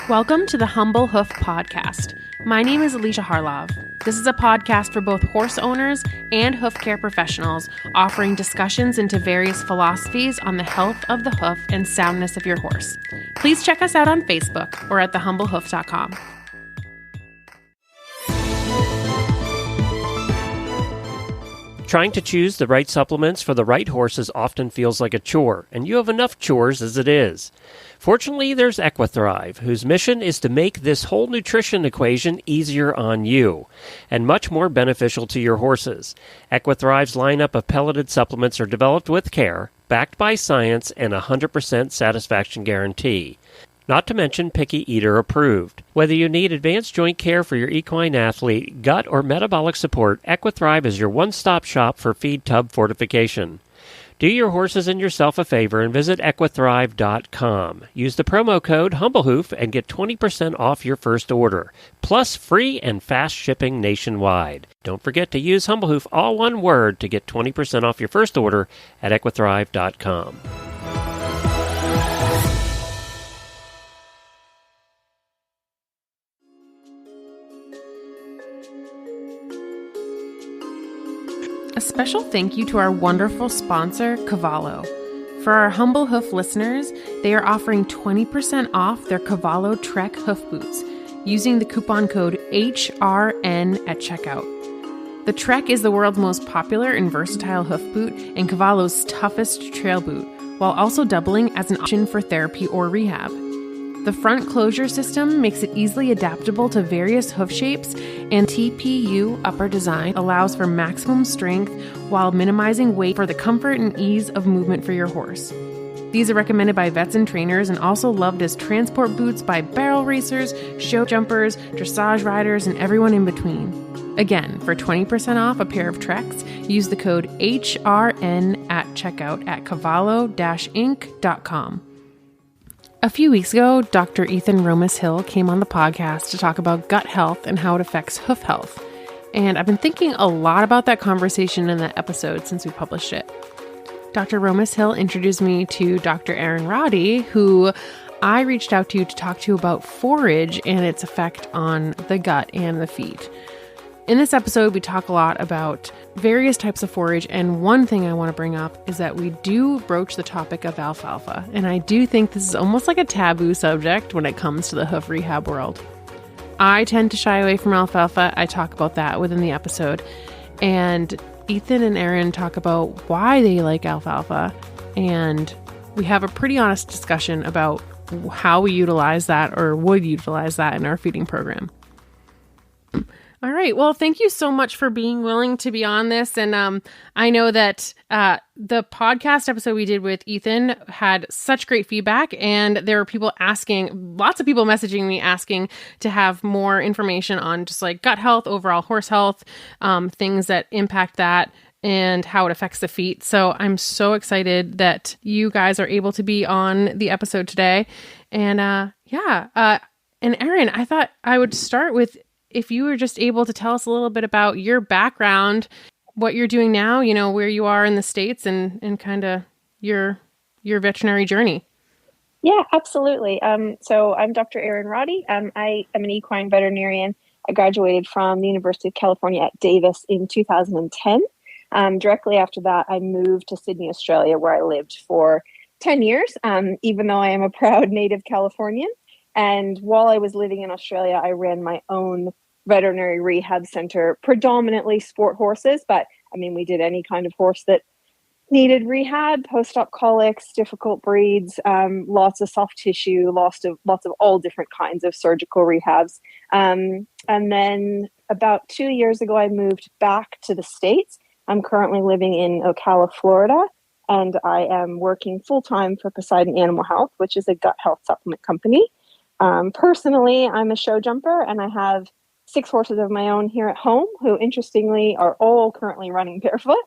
Welcome to the Humble Hoof podcast. My name is Alicia Harlov. This is a podcast for both horse owners and hoof care professionals, offering discussions into various philosophies on the health of the hoof and soundness of your horse. Please check us out on Facebook or at thehumblehoof.com. Trying to choose the right supplements for the right horses often feels like a chore, and you have enough chores as it is. Fortunately, there's Equithrive, whose mission is to make this whole nutrition equation easier on you and much more beneficial to your horses. Equithrive's lineup of pelleted supplements are developed with care, backed by science, and a 100% satisfaction guarantee. Not to mention picky eater approved. Whether you need advanced joint care for your equine athlete, gut, or metabolic support, Equithrive is your one-stop shop for feed tub fortification. Do your horses and yourself a favor and visit Equithrive.com. Use the promo code HumbleHoof and get 20% off your first order, plus free and fast shipping nationwide. Don't forget to use HumbleHoof, all one word, to get 20% off your first order at Equithrive.com. A special thank you to our wonderful sponsor, Cavallo. For our Humble Hoof listeners, they are offering 20% off their Cavallo Trek hoof boots using the coupon code HRN at checkout. The Trek is the world's most popular and versatile hoof boot and Cavallo's toughest trail boot, while also doubling as an option for therapy or rehab. The front closure system makes it easily adaptable to various hoof shapes, and TPU upper design allows for maximum strength while minimizing weight for the comfort and ease of movement for your horse. These are recommended by vets and trainers and also loved as transport boots by barrel racers, show jumpers, dressage riders, and everyone in between. Again, for 20% off a pair of Treks, use the code HRN at checkout at cavallo-inc.com. A few weeks ago, Dr. Ethan Romas-Hill came on the podcast to talk about gut health and how it affects hoof health. And I've been thinking a lot about that conversation in that episode since we published it. Dr. Romas-Hill introduced me to Dr. Erin Roddy, who I reached out to talk to about forage and its effect on the gut and the feet. In this episode, we talk a lot about various types of forage, and one thing I want to bring up is that we do broach the topic of alfalfa, and I do think this is almost like a taboo subject when it comes to the hoof rehab world. I tend to shy away from alfalfa. I talk about that within the episode, and Ethan and Erin talk about why they like alfalfa, and we have a pretty honest discussion about how we utilize that or would utilize that in our feeding program. All right. Well, thank you so much for being willing to be on this. And I know that the podcast episode we did with Ethan had such great feedback, and there were people asking, lots of people messaging me asking to have more information on just like gut health, overall horse health, things that impact that and how it affects the feet. So I'm so excited that you guys are able to be on the episode today. And and Erin, I thought I would start with, if you were just able to tell us a little bit about your background, what you're doing now, you know, where you are in the States and kind of your veterinary journey. Yeah, absolutely. So I'm Dr. Erin Roddy. I am an equine veterinarian. I graduated from the University of California at Davis in 2010. Directly after that, I moved to Sydney, Australia, where I lived for 10 years, even though I am a proud native Californian. And while I was living in Australia, I ran my own veterinary rehab center, predominantly sport horses. But I mean, we did any kind of horse that needed rehab, post-op colics, difficult breeds, lots of soft tissue, lots of all different kinds of surgical rehabs. And then about 2 years ago, I moved back to the States. I'm currently living in Ocala, Florida, and I am working full-time for Poseidon Animal Health, which is a gut health supplement company. Personally, I'm a show jumper, and I have 6 horses of my own here at home who, interestingly, are all currently running barefoot,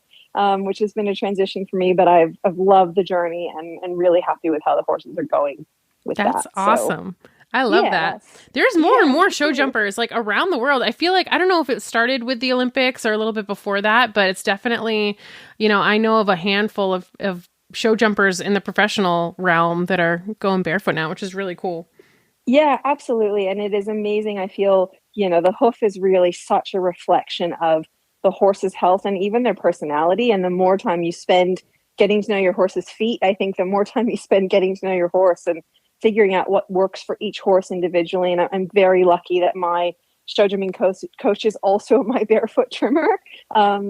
which has been a transition for me, but I've loved the journey and really happy with how the horses are going with that. That's awesome. So, I love that. There's more and more show jumpers like around the world. I feel like, I don't know if it started with the Olympics or a little bit before that, but it's definitely, I know of a handful of show jumpers in the professional realm that are going barefoot now, which is really cool. Yeah, absolutely. And it is amazing. I feel, the hoof is really such a reflection of the horse's health and even their personality. And the more time you spend getting to know your horse's feet, I think the more time you spend getting to know your horse and figuring out what works for each horse individually. And I'm very lucky that my show jumping coach is also my barefoot trimmer.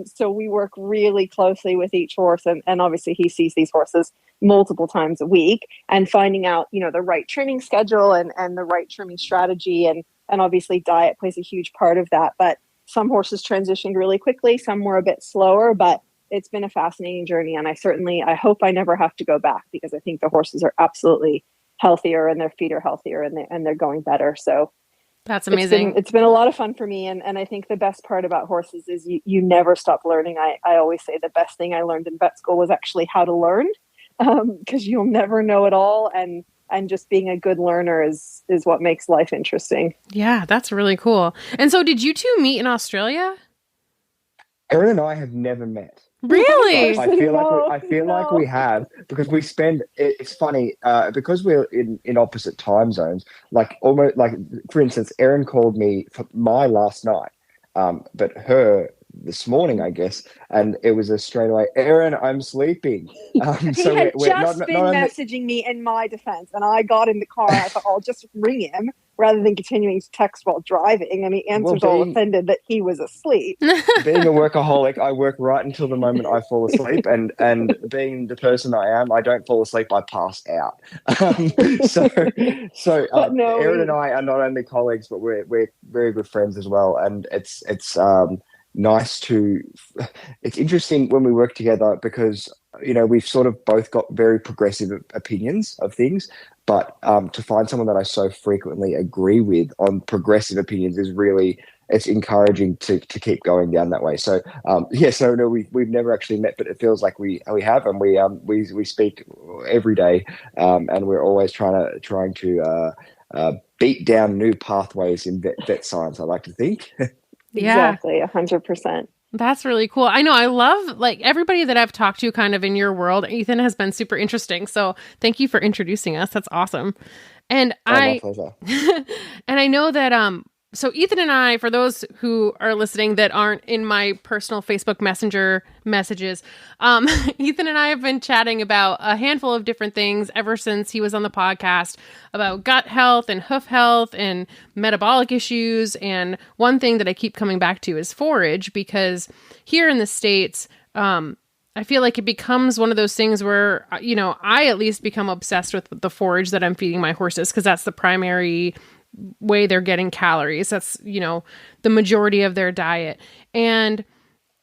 So we work really closely with each horse. And obviously he sees these horses multiple times a week, and finding out, the right trimming schedule and the right trimming strategy. And obviously diet plays a huge part of that. But some horses transitioned really quickly, some were a bit slower, but it's been a fascinating journey. And I hope I never have to go back, because I think the horses are absolutely healthier and their feet are healthier and they're going better. So that's amazing. It's been a lot of fun for me. And I think the best part about horses is you never stop learning. I always say the best thing I learned in vet school was actually how to learn, because you'll never know it all. And just being a good learner is what makes life interesting. Yeah, that's really cool. And so did you two meet in Australia? Erin and I have never met. Really? I feel like we have, because we spend. It's funny because we're in opposite time zones. Like almost like, for instance, Erin called me for my last night, but her this morning, I guess, and it was a straight away, Erin, I'm sleeping. He had just been messaging me in my defense, and I got in the car. I thought, I'll just ring him rather than continuing to text while driving. And he answers all offended that he was asleep. Being a workaholic, I work right until the moment I fall asleep, and being the person I am, I don't fall asleep, I pass out. Erin and I are not only colleagues, but we're very good friends as well, and it's nice to. It's interesting when we work together, because we've sort of both got very progressive opinions of things, but to find someone that I so frequently agree with on progressive opinions is really, it's encouraging to keep going down that way. So no, we've never actually met, but it feels like we have, and we speak every day, and we're always trying to beat down new pathways in vet science, I like to think. Yeah. Exactly, 100%. That's really cool. I know. I love, like, everybody that I've talked to kind of in your world. Ethan has been super interesting. So thank you for introducing us. That's awesome. And my pleasure. And I know that so Ethan and I, for those who are listening that aren't in my personal Facebook Messenger messages, Ethan and I have been chatting about a handful of different things ever since he was on the podcast, about gut health and hoof health and metabolic issues. And one thing that I keep coming back to is forage, because here in the States, I feel like it becomes one of those things where, I at least become obsessed with the forage that I'm feeding my horses, because that's the primary way they're getting calories. That's, the majority of their diet. And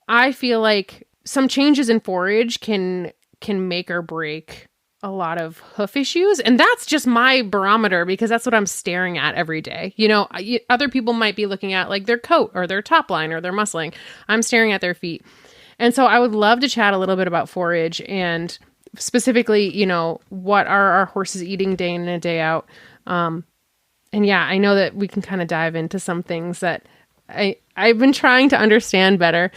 I feel like some changes in forage can make or break a lot of hoof issues. And that's just my barometer, because that's what I'm staring at every day. Other people might be looking at like their coat or their top line or their muscling. I'm staring at their feet. And so I would love to chat a little bit about forage, and specifically, what are our horses eating day in and day out. And yeah, I know that we can kind of dive into some things that I've been trying to understand better,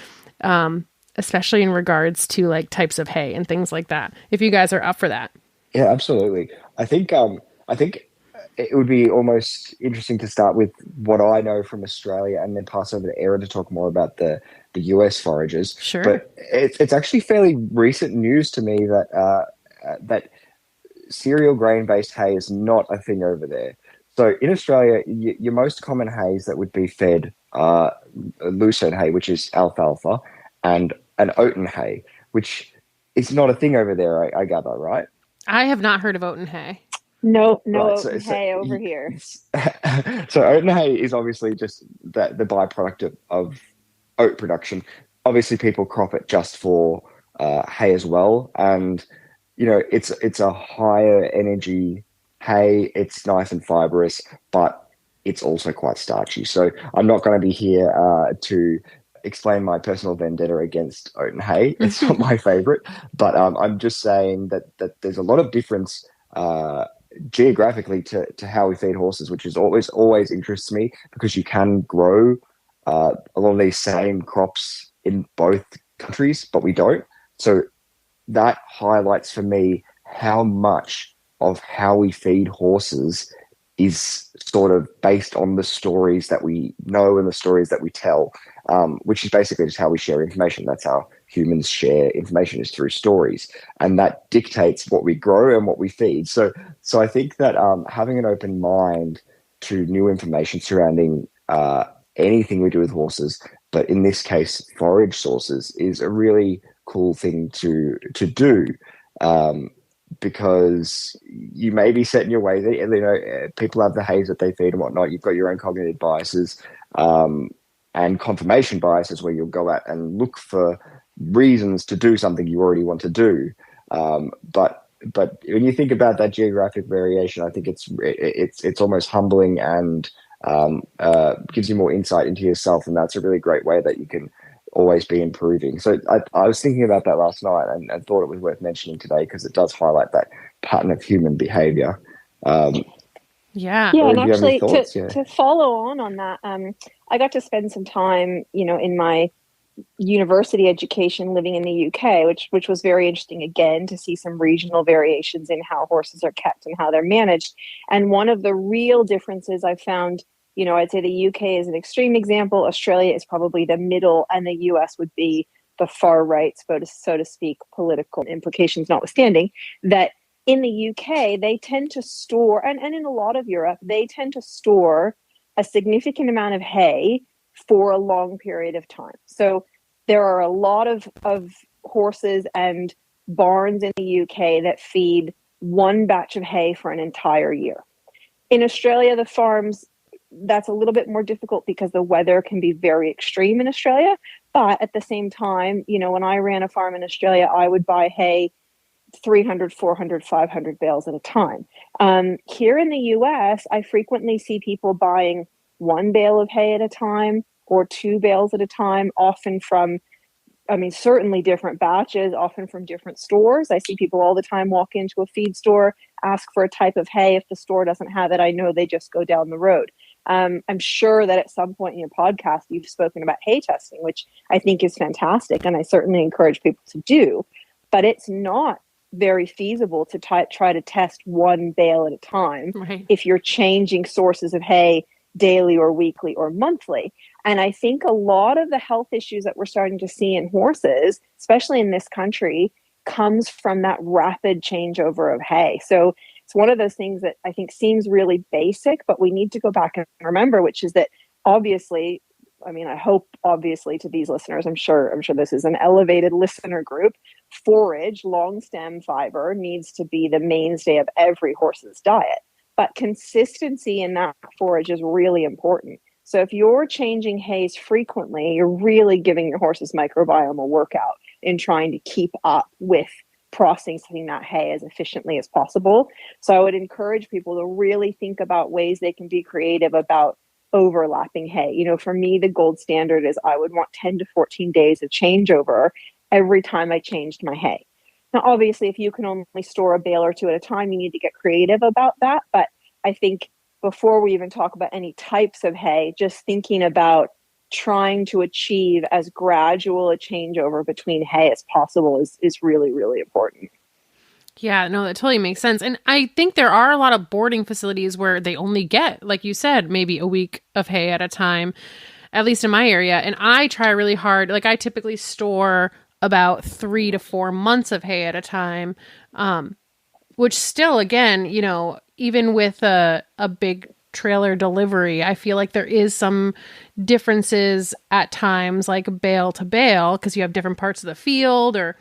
especially in regards to like types of hay and things like that, if you guys are up for that. Yeah, absolutely. I think it would be almost interesting to start with what I know from Australia, and then pass over to Erin to talk more about the US forages. Sure. But it's actually fairly recent news to me that cereal grain-based hay is not a thing over there. So in Australia, your most common hays that would be fed are lucerne hay, which is alfalfa, and an oaten hay, which is not a thing over there, I gather, right? I have not heard of oaten hay. No right, oaten hay over here. So oaten hay is obviously just the byproduct of oat production. Obviously, people crop it just for hay as well, and it's a higher energy hay. It's nice and fibrous, but it's also quite starchy. So I'm not going to be here to explain my personal vendetta against oaten hay. It's not my favorite, but I'm just saying that there's a lot of difference geographically to how we feed horses, which is always interests me, because you can grow a lot of these same crops in both countries, but we don't. So that highlights for me how much of how we feed horses is sort of based on the stories that we know and the stories that we tell, which is basically just how we share information. That's how humans share information, is through stories, and that dictates what we grow and what we feed. So I think that having an open mind to new information surrounding anything we do with horses, but in this case, forage sources, is a really cool thing to do. Because you may be set in your ways. You know, people have the haze that they feed and whatnot. You've got your own cognitive biases and confirmation biases, where you'll go out and look for reasons to do something you already want to do. But when you think about that geographic variation, I think it's almost humbling and gives you more insight into yourself, and that's a really great way that you can always be improving. So I was thinking about that last night and thought it was worth mentioning today, because it does highlight that pattern of human behavior. Yeah, and actually to follow on that, I got to spend some time, in my university education living in the UK, which was very interesting, again, to see some regional variations in how horses are kept and how they're managed. And one of the real differences I found, I'd say the UK is an extreme example. Australia is probably the middle, and the US would be the far right, so to speak, political implications notwithstanding, that in the UK, they tend to store, and in a lot of Europe, they tend to store a significant amount of hay for a long period of time. So there are a lot of horses and barns in the UK that feed one batch of hay for an entire year. In Australia, the farms, that's a little bit more difficult because the weather can be very extreme in Australia. But at the same time, when I ran a farm in Australia, I would buy hay 300, 400, 500 bales at a time. Here in the US, I frequently see people buying 1 bale of hay at a time or 2 bales at a time, often from, certainly different batches, often from different stores. I see people all the time walk into a feed store, ask for a type of hay. If the store doesn't have it, I know they just go down the road. I'm sure that at some point in your podcast, you've spoken about hay testing, which I think is fantastic, and I certainly encourage people to do. But it's not very feasible to try to test 1 bale at a time, right, if you're changing sources of hay daily or weekly or monthly. And I think a lot of the health issues that we're starting to see in horses, especially in this country, comes from that rapid changeover of hay. So it's one of those things that I think seems really basic, but we need to go back and remember, which is that obviously, I hope obviously to these listeners, I'm sure this is an elevated listener group. Forage, long stem fiber, needs to be the mainstay of every horse's diet. But consistency in that forage is really important. So if you're changing hays frequently, you're really giving your horse's microbiome a workout in trying to keep up with processing that hay as efficiently as possible. So I would encourage people to really think about ways they can be creative about overlapping hay. For me, the gold standard is I would want 10 to 14 days of changeover every time I changed my hay. Now, obviously, if you can only store a bale or 2 at a time, you need to get creative about that. But I think before we even talk about any types of hay, just thinking about trying to achieve as gradual a changeover between hay as possible is really, really important. Yeah, no, that totally makes sense. And I think there are a lot of boarding facilities where they only get, like you said, maybe a week of hay at a time, at least in my area. And I try really hard. Like I typically store about 3 to 4 months of hay at a time, which still, again, even with a big trailer delivery, I feel like there is some differences at times, like bale to bale, because you have different parts of the field or,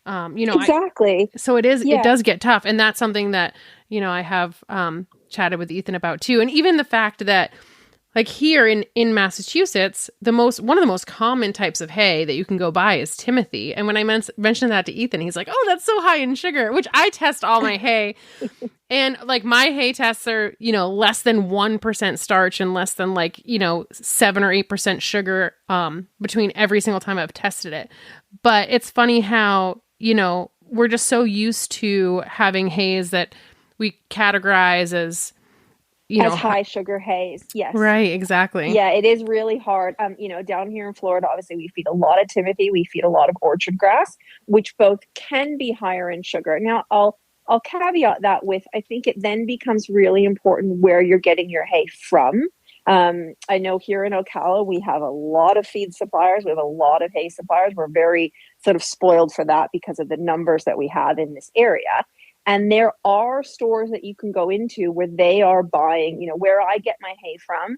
exactly. So it does get tough. And that's something that, I have chatted with Ethan about too. And even the fact that like here in Massachusetts, one of the most common types of hay that you can go buy is Timothy. And when I mentioned that to Ethan, he's like, "Oh, that's so high in sugar," which I test all my hay. And like my hay tests are, less than 1% starch and less than 7 or 8% sugar between every single time I've tested it. But it's funny how, we're just so used to having hays that we categorize as high sugar hays. Yes. Right. Exactly. Yeah, it is really hard. Down here in Florida, obviously we feed a lot of Timothy. We feed a lot of orchard grass, which both can be higher in sugar. Now, I'll I'll caveat that with, I think it then becomes really important where you're getting your hay from. I know here in Ocala, we have a lot of feed suppliers. We have a lot of hay suppliers. We're very sort of spoiled for that because of the numbers that we have in this area. And there are stores that you can go into where they are buying, where I get my hay from,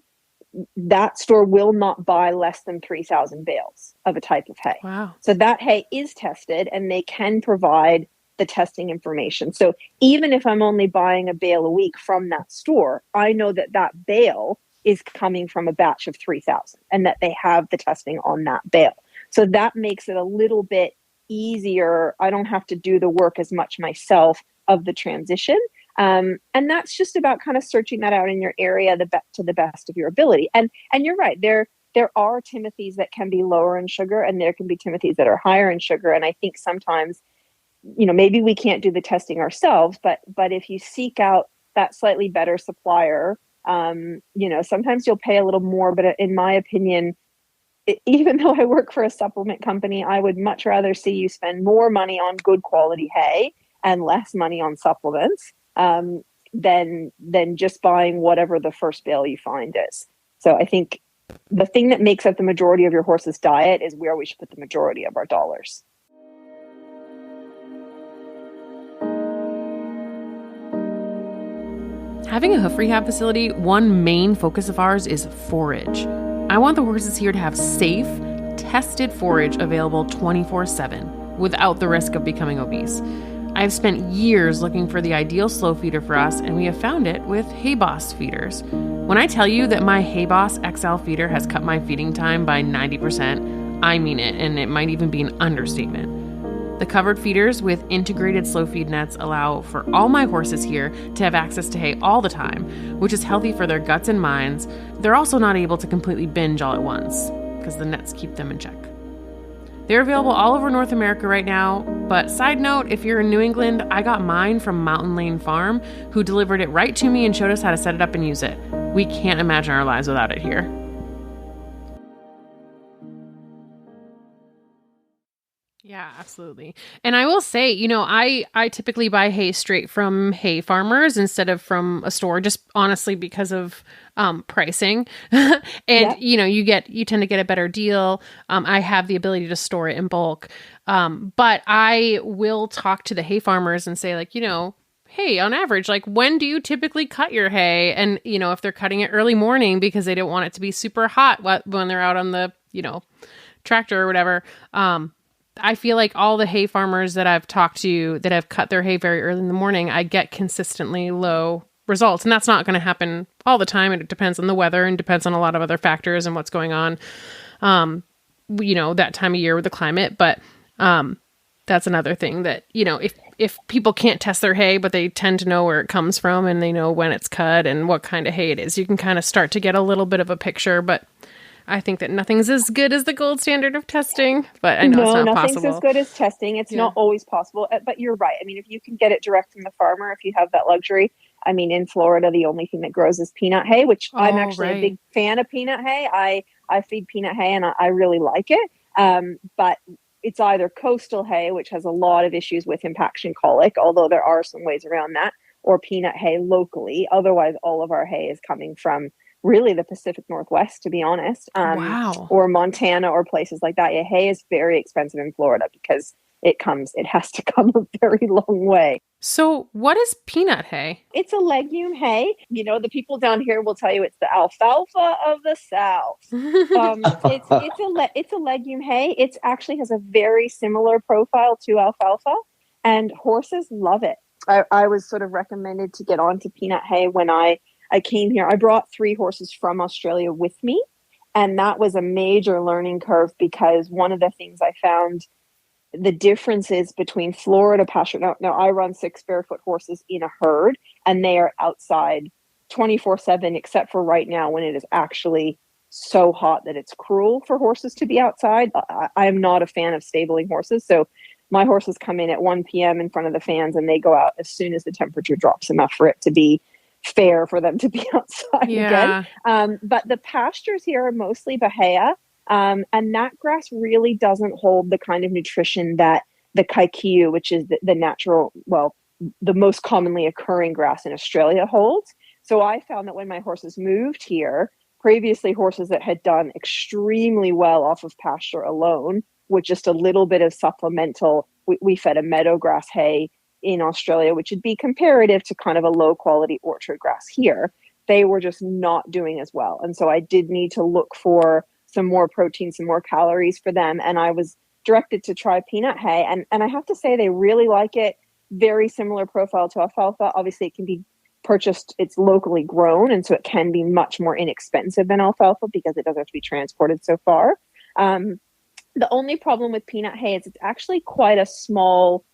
that store will not buy less than 3,000 bales of a type of hay. Wow. So that hay is tested and they can provide the testing information. So even if I'm only buying a bale a week from that store, I know that that bale is coming from a batch of 3,000 and that they have the testing on that bale. So that makes it a little bit easier. I don't have to do the work as much myself of the transition. And that's just about kind of searching that out in your area to the best of your ability. And you're right, there are Timothys that can be lower in sugar and there can be Timothys that are higher in sugar. And I think sometimes, maybe we can't do the testing ourselves, but if you seek out that slightly better supplier, sometimes you'll pay a little more, but in my opinion, even though I work for a supplement company, I would much rather see you spend more money on good quality hay and less money on supplements than just buying whatever the first bale you find is. So I think the thing that makes up the majority of your horse's diet is where we should put the majority of our dollars. Having a hoof rehab facility, one main focus of ours is forage. I want the horses here to have safe, tested forage available 24/7 without the risk of becoming obese. I've spent years looking for the ideal slow feeder for us, and we have found it with Hay Boss feeders. When I tell you that my Hay Boss XL feeder has cut my feeding time by 90%, I mean it, and it might even be an understatement. The covered feeders with integrated slow feed nets allow for all my horses here to have access to hay all the time, which is healthy for their guts and minds. They're also not able to completely binge all at once, because the nets keep them in check. They're available all over North America right now, but side note, if you're in New England, I got mine from Mountain Lane Farm, who delivered it right to me and showed us how to set it up and use it. We can't imagine our lives without it here. Yeah, absolutely. And I will say, I typically buy hay straight from hay farmers instead of from a store, just honestly because of pricing. And, you tend to get a better deal. I have the ability to store it in bulk. But I will talk to the hay farmers and say hey, on average, when do you typically cut your hay? And, if they're cutting it early morning because they don't want it to be super hot when they're out on the, tractor or whatever, I feel like all the hay farmers that I've talked to that have cut their hay very early in the morning, I get consistently low results. And that's not going to happen all the time. It depends on the weather and depends on a lot of other factors and what's going on, that time of year with the climate. But that's another thing that, if people can't test their hay, but they tend to know where it comes from and they know when it's cut and what kind of hay it is, you can kind of start to get a little bit of a picture. But I think that nothing's as good as the gold standard of testing, but I know it's not nothing's possible. As good as testing. It's not always possible, but you're right. I mean, if you can get it direct from the farmer, if you have that luxury, in Florida, the only thing that grows is peanut hay, which I'm actually a big fan of peanut hay. I feed peanut hay and I really like it. But it's either coastal hay, which has a lot of issues with impaction colic, although there are some ways around that, or peanut hay locally. Otherwise, all of our hay is coming from really the Pacific Northwest, to be honest, or Montana or places like that. Yeah, hay is very expensive in Florida because it has to come a very long way. So what is peanut hay? It's a legume hay. The people down here will tell you it's the alfalfa of the South. It's a legume hay. It actually has a very similar profile to alfalfa, and horses love it. I was sort of recommended to get onto peanut hay when I came here. I brought 3 horses from Australia with me, and that was a major learning curve because one of the things I found, the differences between Florida pasture. Now I run 6 barefoot horses in a herd, and they are outside 24/7, except for right now when it is actually so hot that it's cruel for horses to be outside. I am not a fan of stabling horses, so my horses come in at 1 p.m. in front of the fans, and they go out as soon as the temperature drops enough for it to be fair for them to be outside again. But the pastures here are mostly bahia, and that grass really doesn't hold the kind of nutrition that the kaikiu, which is the natural, the most commonly occurring grass in Australia holds. So I found that when my horses moved here, previously horses that had done extremely well off of pasture alone with just a little bit of supplemental, we fed a meadow grass hay in Australia, which would be comparative to kind of a low quality orchard grass here. They were just not doing as well. And so I did need to look for some more protein, some more calories for them. And I was directed to try peanut hay. And I have to say, they really like it. Very similar profile to alfalfa. Obviously, it can be purchased, it's locally grown. And so it can be much more inexpensive than alfalfa because it doesn't have to be transported so far. The only problem with peanut hay is it's actually quite a small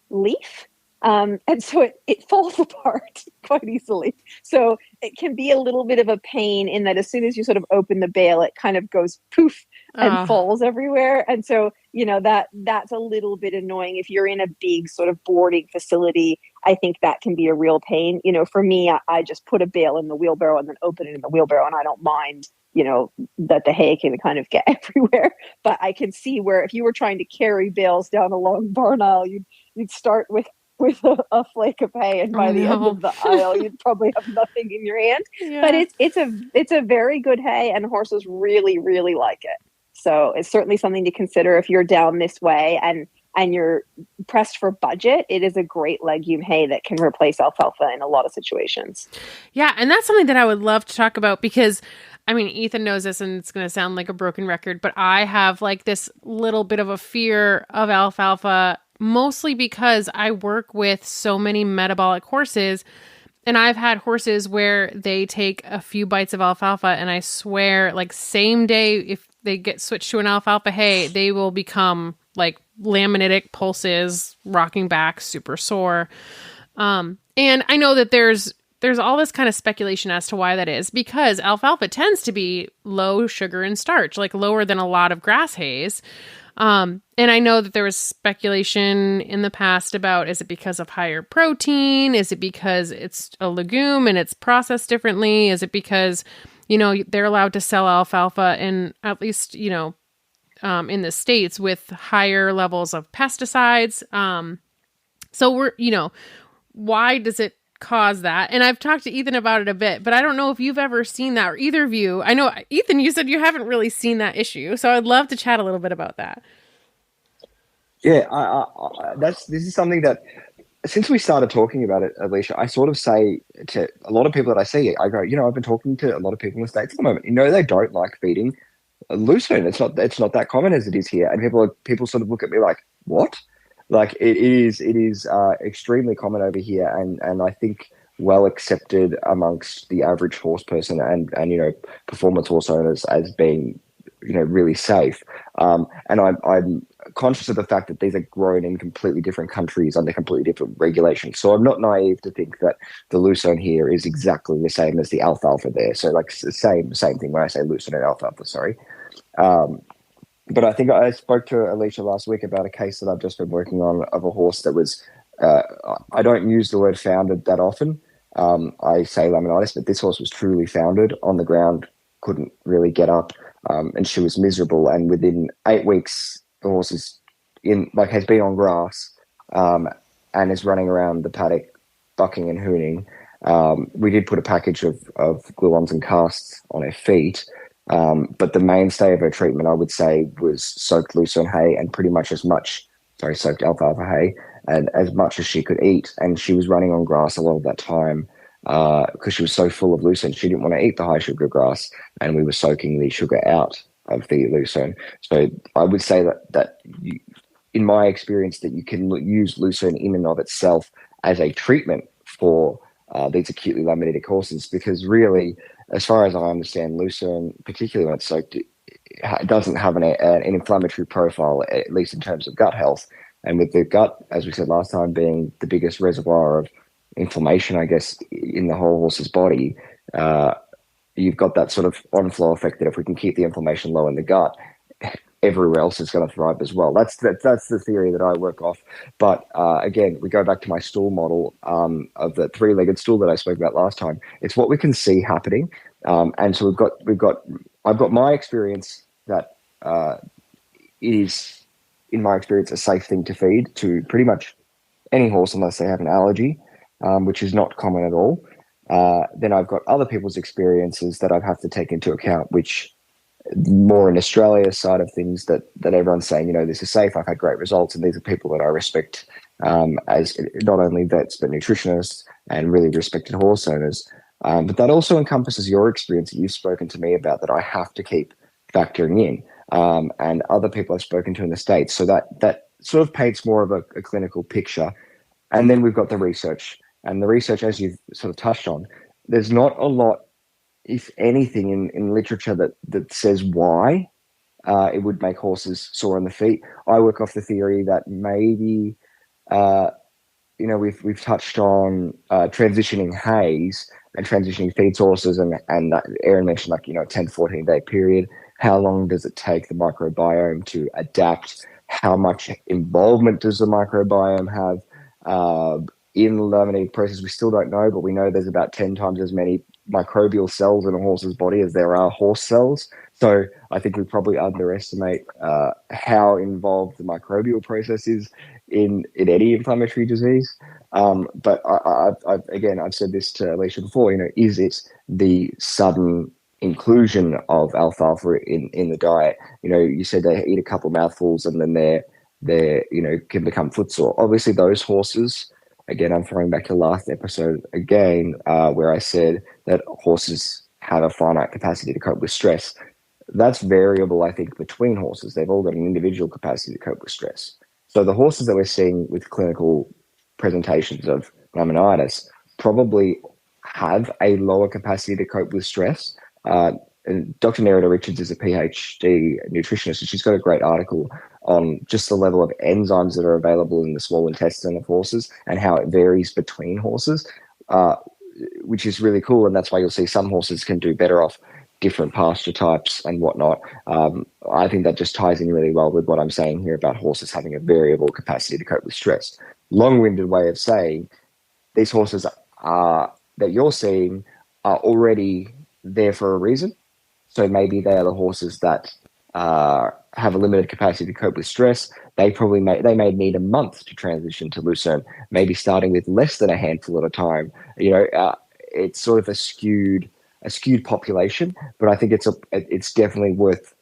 leaf. And so it falls apart quite easily. So it can be a little bit of a pain in that as soon as you sort of open the bale, it kind of goes poof and falls everywhere. And so, that's a little bit annoying. If you're in a big sort of boarding facility, I think that can be a real pain. For me, I just put a bale in the wheelbarrow and then open it in the wheelbarrow, and I don't mind, that the hay can kind of get everywhere. But I can see where if you were trying to carry bales down a long barn aisle, you'd start with a flake of hay, and by the end of the aisle, you'd probably have nothing in your hand. Yeah. But it's a very good hay, and horses really, really like it. So it's certainly something to consider if you're down this way and you're pressed for budget. It is a great legume hay that can replace alfalfa in a lot of situations. Yeah, and that's something that I would love to talk about because, Ethan knows this and it's going to sound like a broken record, but I have like this little bit of a fear of alfalfa, mostly because I work with so many metabolic horses, and I've had horses where they take a few bites of alfalfa, and I swear, like same day, if they get switched to an alfalfa hay, they will become like laminitic pulses, rocking back, super sore. And I know that there's all this kind of speculation as to why that is, because alfalfa tends to be low sugar and starch, like lower than a lot of grass hays. And I know that there was speculation in the past about, is it because of higher protein? Is it because it's a legume and it's processed differently? Is it because, they're allowed to sell alfalfa in at least, in the States with higher levels of pesticides? So why does it cause that? And I've talked to Ethan about it a bit, but I don't know if you've ever seen that, or either of you. I know, Ethan, you said you haven't really seen that issue, so I'd love to chat a little bit about that. Yeah, this is something that since we started talking about it, Alicia, I sort of say to a lot of people that I see, I go, I've been talking to a lot of people in the States at the moment. They don't like feeding lucerne. It's not that common as it is here, and people sort of look at me like, what? Like it is extremely common over here, and I think well accepted amongst the average horse person and performance horse owners as being really safe. And I'm conscious of the fact that these are grown in completely different countries under completely different regulations. So I'm not naive to think that the lucerne here is exactly the same as the alfalfa there. So like the same thing when I say lucerne and alfalfa. Sorry. But I think I spoke to Alicia last week about a case that I've just been working on of a horse that was, I don't use the word foundered that often. I say laminitis, but this horse was truly foundered on the ground, couldn't really get up, and she was miserable. And within 8 weeks, the horse has been on grass and is running around the paddock, bucking and hooning. We did put a package of glue-ons and casts on her feet. But the mainstay of her treatment, I would say, was soaked lucerne hay and pretty much soaked alfalfa hay and as much as she could eat. And she was running on grass a lot of that time because she was so full of lucerne. She didn't want to eat the high sugar grass, and we were soaking the sugar out of the lucerne. So I would say that in my experience, that you can use lucerne in and of itself as a treatment for these acutely laminitic horses, because really, as far as I understand, lucerne, particularly when it's soaked, it doesn't have an inflammatory profile, at least in terms of gut health. And with the gut, as we said last time, being the biggest reservoir of inflammation, I guess, in the whole horse's body, you've got that sort of on-flow effect that if we can keep the inflammation low in the gut, everywhere else is going to thrive as well. That's the theory that I work off. But again, we go back to my stool model of the three-legged stool that I spoke about last time. It's what we can see happening, and so I've got my experience that it is, in my experience, a safe thing to feed to pretty much any horse unless they have an allergy, which is not common at all. Then I've got other people's experiences that I have to take into account, which more in Australia side of things that everyone's saying, you know, this is safe. I've had great results, and these are people that I respect as not only vets but nutritionists and really respected horse owners. But that also encompasses your experience that you've spoken to me about that I have to keep factoring in, and other people I've spoken to in the States. So that sort of paints more of a clinical picture. And then we've got the research, and the research, as you've sort of touched on, there's not a lot, if anything, in literature that says why it would make horses sore on the feet. I work off the theory that maybe, we've touched on transitioning hays and transitioning feeds horses, and Erin mentioned, like, 10 to 14 day period. How long does it take the microbiome to adapt? How much involvement does the microbiome have in the laminated process? We still don't know, but we know there's about 10 times as many microbial cells in a horse's body as there are horse cells. So I think we probably underestimate how involved the microbial process is in any inflammatory disease. But I've said this to Alicia before, is it the sudden inclusion of alfalfa in the diet? You said they eat a couple mouthfuls and then they can become footsore. Obviously those horses, again, I'm throwing back to last episode again, where I said that horses have a finite capacity to cope with stress. That's variable, I think, between horses. They've all got an individual capacity to cope with stress. So the horses that we're seeing with clinical presentations of laminitis probably have a lower capacity to cope with stress. And Dr. Nerida Richards is a PhD nutritionist, and she's got a great article on just the level of enzymes that are available in the small intestine of horses and how it varies between horses, which is really cool. And that's why you'll see some horses can do better off different pasture types and whatnot. I think that just ties in really well with what I'm saying here about horses having a variable capacity to cope with stress. Long-winded way of saying these horses that you're seeing are already there for a reason. So maybe they are the horses that have a limited capacity to cope with stress. They may need a month to transition to Lucerne, maybe starting with less than a handful at a time. It's sort of a skewed population, but I think it's definitely worth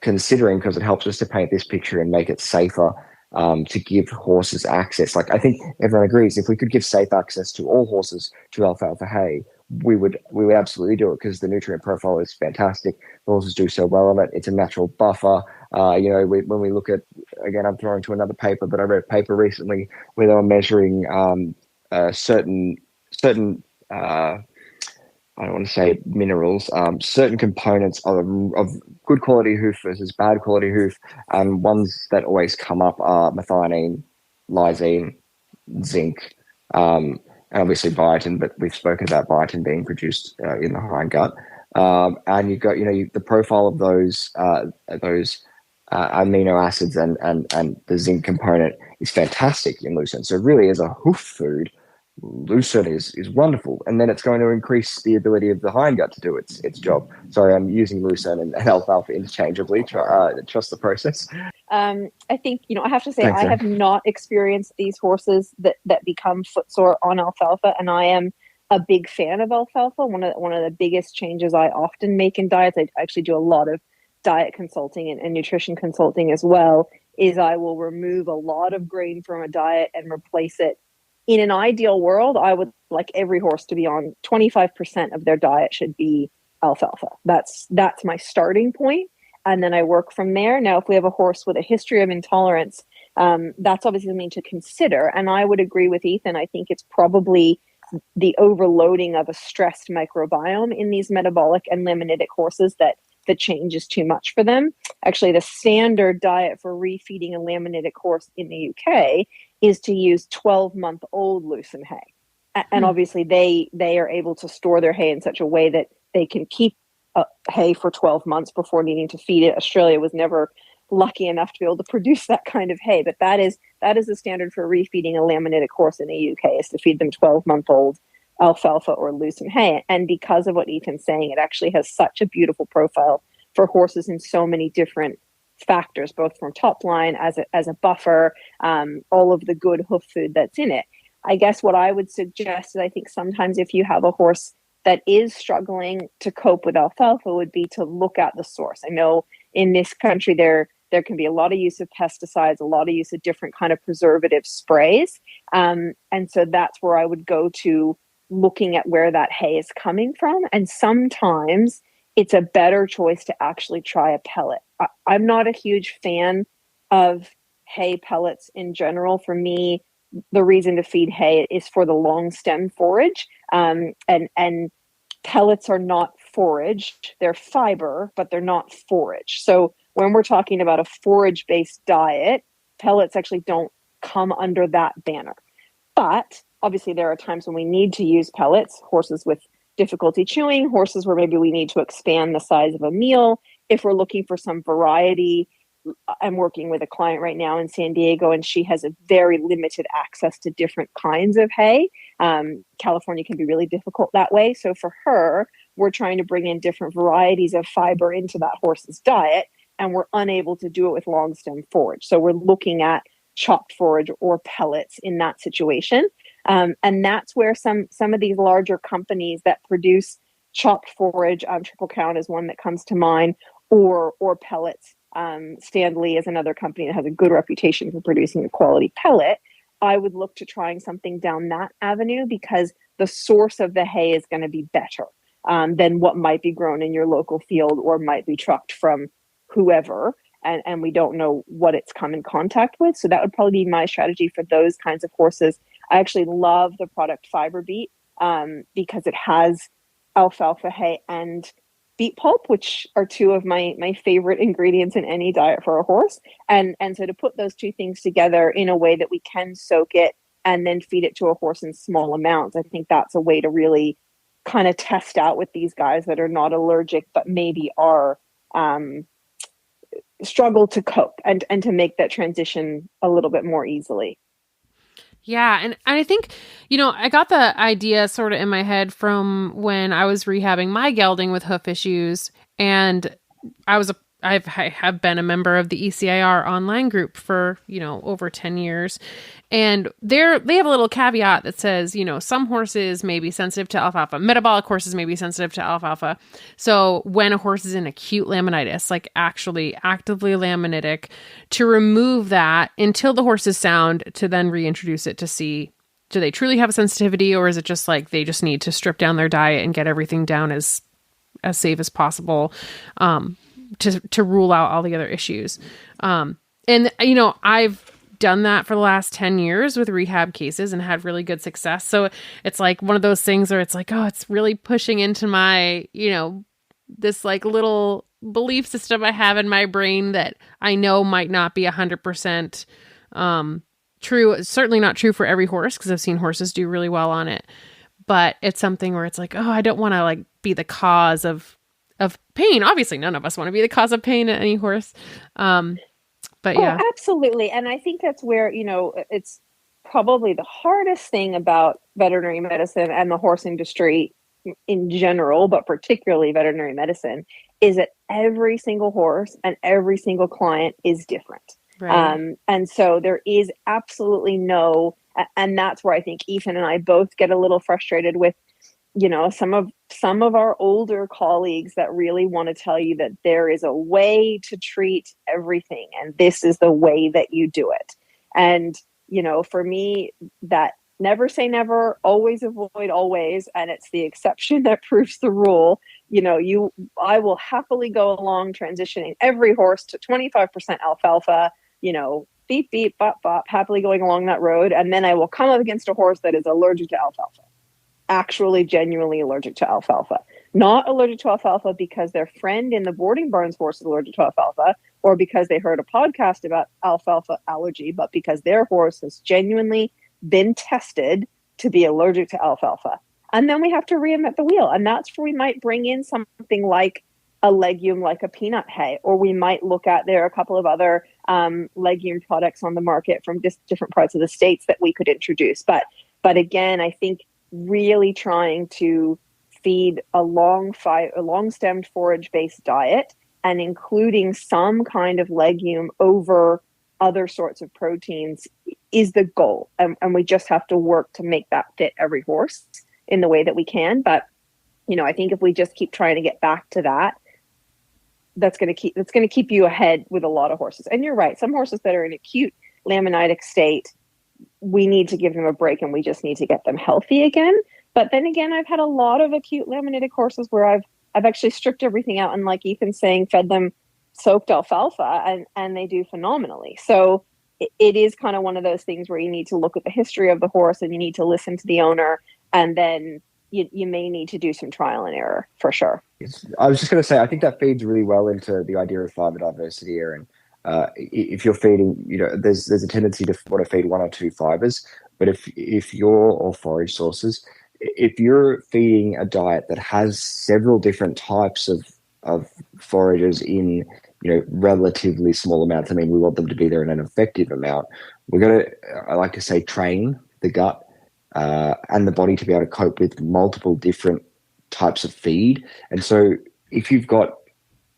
considering because it helps us to paint this picture and make it safer to give horses access. Like, I think everyone agrees, if we could give safe access to all horses to alfalfa hay, we would absolutely do it because the nutrient profile is fantastic. The horses do so well on it. It's a natural buffer. When we look at, again, I'm throwing to another paper, but I read a paper recently where they were measuring certain I don't want to say minerals, certain components of good quality hoof versus bad quality hoof, and ones that always come up are methionine, lysine, zinc, and obviously biotin, but we've spoken about biotin being produced in the hindgut. And you've got, the profile of those amino acids and the zinc component is fantastic in Lucerne. So really, as a hoof food, Lucerne is wonderful, and then it's going to increase the ability of the hindgut to do its job. Sorry, I'm using Lucerne and alfalfa interchangeably. Trust the process. I think, I have to say, Thanks, I have not experienced these horses that become footsore on alfalfa, and I am a big fan of alfalfa. One of the biggest changes I often make in diets, I actually do a lot of diet consulting and nutrition consulting as well, is I will remove a lot of grain from a diet and replace it. In an ideal world, I would like every horse to be on 25% of their diet should be alfalfa. That's my starting point. And then I work from there. Now, if we have a horse with a history of intolerance, that's obviously something to consider. And I would agree with Ethan. I think it's probably the overloading of a stressed microbiome in these metabolic and laminitic horses that the change is too much for them. Actually, the standard diet for refeeding a laminitic horse in the UK is to use 12-month-old Lucerne hay. And obviously they are able to store their hay in such a way that they can keep hay for 12 months before needing to feed it. Australia was never lucky enough to be able to produce that kind of hay, but that is the standard for refeeding a laminitic horse in the UK, is to feed them 12-month-old alfalfa or Lucerne hay. And because of what Ethan's saying, it actually has such a beautiful profile for horses in so many different factors, both from top line as a buffer, all of the good hoof food that's in it. I guess what I would suggest is I think sometimes if you have a horse that is struggling to cope with alfalfa would be to look at the source. I know in this country there can be a lot of use of pesticides, a lot of use of different kind of preservative sprays. And so that's where I would go to looking at where that hay is coming from. And sometimes it's a better choice to actually try a pellet. I'm not a huge fan of hay pellets in general. For me, the reason to feed hay is for the long stem forage. And pellets are not forage. They're fiber, but they're not forage. So when we're talking about a forage-based diet, pellets actually don't come under that banner. But obviously there are times when we need to use pellets, horses with difficulty chewing, horses where maybe we need to expand the size of a meal. If we're looking for some variety, I'm working with a client right now in San Diego, and she has a very limited access to different kinds of hay. California can be really difficult that way. So for her, we're trying to bring in different varieties of fiber into that horse's diet, and we're unable to do it with long stem forage. So we're looking at chopped forage or pellets in that situation. And that's where some of these larger companies that produce chopped forage, Triple Crown is one that comes to mind, or pellets. Stanley is another company that has a good reputation for producing a quality pellet. I would look to trying something down that avenue because the source of the hay is going to be better than what might be grown in your local field or might be trucked from whoever. And we don't know what it's come in contact with. So that would probably be my strategy for those kinds of horses. I actually love the product Fiber Beet because it has alfalfa hay and beet pulp, which are two of my favorite ingredients in any diet for a horse. And so to put those two things together in a way that we can soak it and then feed it to a horse in small amounts, I think that's a way to really kind of test out with these guys that are not allergic, but maybe are struggle to cope and to make that transition a little bit more easily. Yeah. And I think, I got the idea sort of in my head from when I was rehabbing my gelding with hoof issues. And I have been a member of the ECIR online group for, over 10 years. And they have a little caveat that says, some horses may be sensitive to alfalfa. Metabolic horses may be sensitive to alfalfa. So when a horse is in acute laminitis, like actually actively laminitic, to remove that until the horse is sound, to then reintroduce it to see, do they truly have a sensitivity, or is it just like they just need to strip down their diet and get everything down as safe as possible, to rule out all the other issues. And I've done that for the last 10 years with rehab cases and had really good success. So it's like one of those things where it's like, oh, it's really pushing into my, this like little belief system I have in my brain that I know might not be 100% true. It's certainly not true for every horse, because I've seen horses do really well on it. But it's something where it's like, oh, I don't want to like be the cause of pain. Obviously, none of us want to be the cause of pain at any horse. But yeah. Oh, absolutely. And I think that's where, it's probably the hardest thing about veterinary medicine and the horse industry in general, but particularly veterinary medicine, is that every single horse and every single client is different. Right. And so there is absolutely and that's where I think Ethan and I both get a little frustrated with, some of our older colleagues that really want to tell you that there is a way to treat everything, and this is the way that you do it. And, for me, that never say never, always avoid always, and it's the exception that proves the rule. I will happily go along transitioning every horse to 25% alfalfa, beep, beep, bop, bop, happily going along that road. And then I will come up against a horse that is allergic to alfalfa. Actually genuinely allergic to alfalfa, not allergic to alfalfa because their friend in the boarding barn's horse is allergic to alfalfa, or because they heard a podcast about alfalfa allergy, but because their horse has genuinely been tested to be allergic to alfalfa. And then we have to reinvent the wheel. And that's where we might bring in something like a legume, like a peanut hay, or we might look at, there are a couple of other legume products on the market from different parts of the states that we could introduce. But again, I think really trying to feed a long-stemmed forage-based diet and including some kind of legume over other sorts of proteins is the goal. And we just have to work to make that fit every horse in the way that we can. But, I think if we just keep trying to get back to that, that's going to keep you ahead with a lot of horses. And you're right. Some horses that are in acute laminitic state, we need to give them a break and we just need to get them healthy again. But then again, I've had a lot of acute laminitic horses where I've actually stripped everything out and, like Ethan's saying, fed them soaked alfalfa and they do phenomenally. So it is kind of one of those things where you need to look at the history of the horse and you need to listen to the owner, and then you may need to do some trial and error for sure. I was just going to say, I think that feeds really well into the idea of fiber diversity, Erin. If you're feeding, there's a tendency to want to feed one or two fibers, but if you're, or forage sources, if you're feeding a diet that has several different types of forages in, relatively small amounts, I mean, we want them to be there in an effective amount. We're going to, I like to say, train the gut and the body to be able to cope with multiple different types of feed. And so if you've got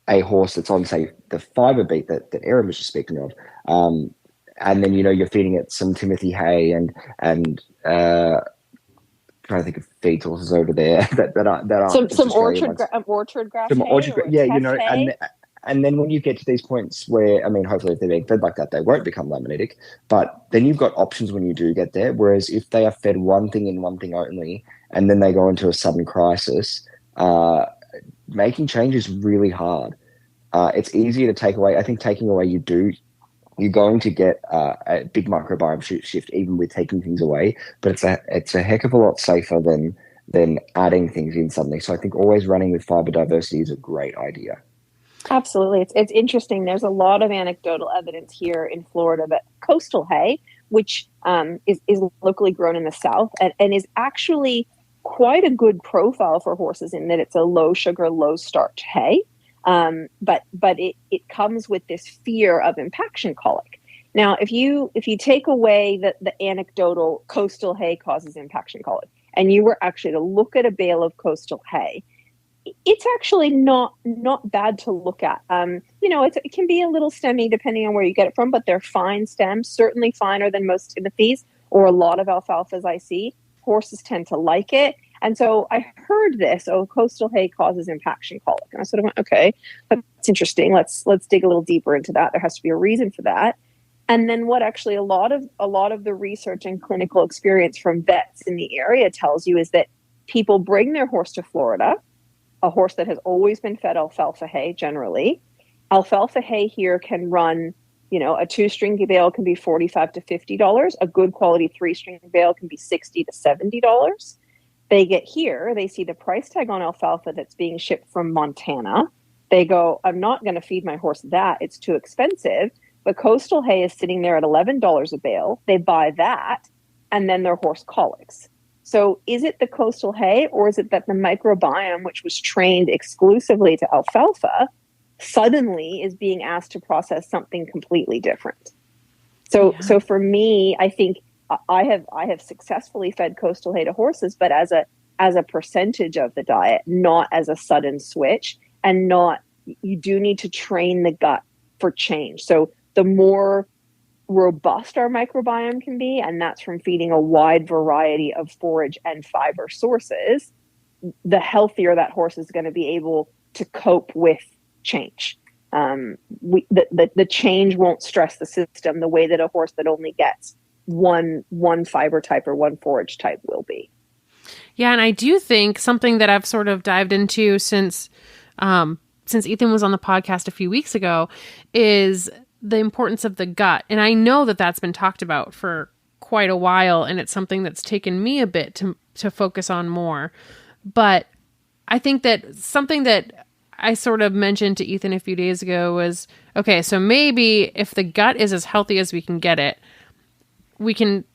a horse that's on, say, the fiber beat that Erin was just speaking of, and then, you're feeding it some Timothy hay and trying to think of feed sources over there that are some orchard grass, some hay orchard, yeah, hay. and then when you get to these points where, I mean, hopefully if they're being fed like that, they won't become laminitic, but then you've got options when you do get there. Whereas if they are fed one thing and one thing only, and then they go into a sudden crisis, making change is really hard. It's easier to take away. I think taking away you're going to get a big microbiome shift even with taking things away, but it's a heck of a lot safer than adding things in suddenly. So I think always running with fiber diversity is a great idea. Absolutely. It's interesting. There's a lot of anecdotal evidence here in Florida that coastal hay, which is locally grown in the South and is actually quite a good profile for horses in that it's a low sugar, low starch hay. But it comes with this fear of impaction colic. Now, if you take away the anecdotal coastal hay causes impaction colic, and you were actually to look at a bale of coastal hay, it's actually not bad to look at. It can be a little stemmy depending on where you get it from, but they're fine stems, certainly finer than most Timothys or a lot of alfalfas I see. Horses tend to like it. And so I heard this, coastal hay causes impaction colic. And I sort of went, okay, that's interesting. Let's dig a little deeper into that. There has to be a reason for that. And then what actually a lot of the research and clinical experience from vets in the area tells you is that people bring their horse to Florida, a horse that has always been fed alfalfa hay generally. Alfalfa hay here can run, a 2-string bale can be $45 to $50. A good quality 3-string bale can be $60 to $70. They get here, they see the price tag on alfalfa that's being shipped from Montana. They go, I'm not going to feed my horse that. It's too expensive. But coastal hay is sitting there at $11 a bale. They buy that, and then their horse colics. So is it the coastal hay, or is it that the microbiome, which was trained exclusively to alfalfa, suddenly is being asked to process something completely different? So for me, I think I have successfully fed coastal hay to horses, but as a percentage of the diet, not as a sudden switch, and you do need to train the gut for change. So the more robust our microbiome can be, and that's from feeding a wide variety of forage and fiber sources, the healthier that horse is going to be able to cope with change. The change won't stress the system the way that a horse that only gets one fiber type or one forage type will be. Yeah, and I do think something that I've sort of dived into since Ethan was on the podcast a few weeks ago is the importance of the gut. And I know that that's been talked about for quite a while, and it's something that's taken me a bit to focus on more. But I think that something that I sort of mentioned to Ethan a few days ago was, okay, so maybe if the gut is as healthy as we can get it, we can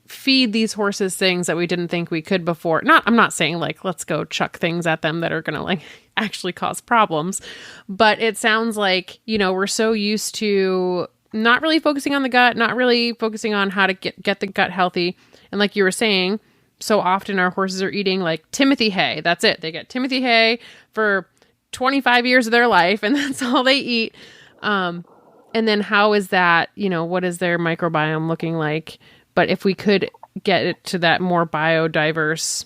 feed these horses things that we didn't think we could before. I'm not saying like, let's go chuck things at them that are going to like actually cause problems, but it sounds like, we're so used to not really focusing on the gut, not really focusing on how to get the gut healthy. And like you were saying, so often our horses are eating like Timothy hay. That's it. They get Timothy hay for 25 years of their life and that's all they eat. And then how is that, what is their microbiome looking like? But if we could get it to that more biodiverse,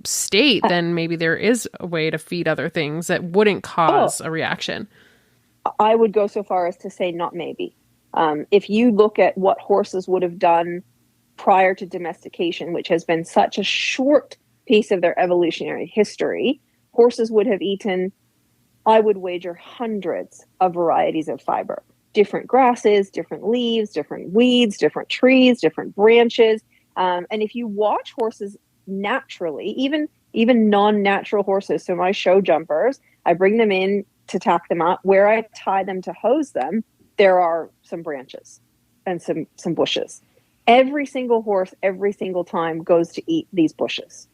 state, then maybe there is a way to feed other things that wouldn't cause a reaction. I would go so far as to say not maybe. If you look at what horses would have done prior to domestication, which has been such a short piece of their evolutionary history, horses would have eaten, I would wager, hundreds of varieties of fiber. Different grasses, different leaves, different weeds, different trees, different branches. And if you watch horses naturally, even non-natural horses, so my show jumpers, I bring them in to tack them up. Where I tie them to hose them, there are some branches and some bushes. Every single horse, every single time, goes to eat these bushes.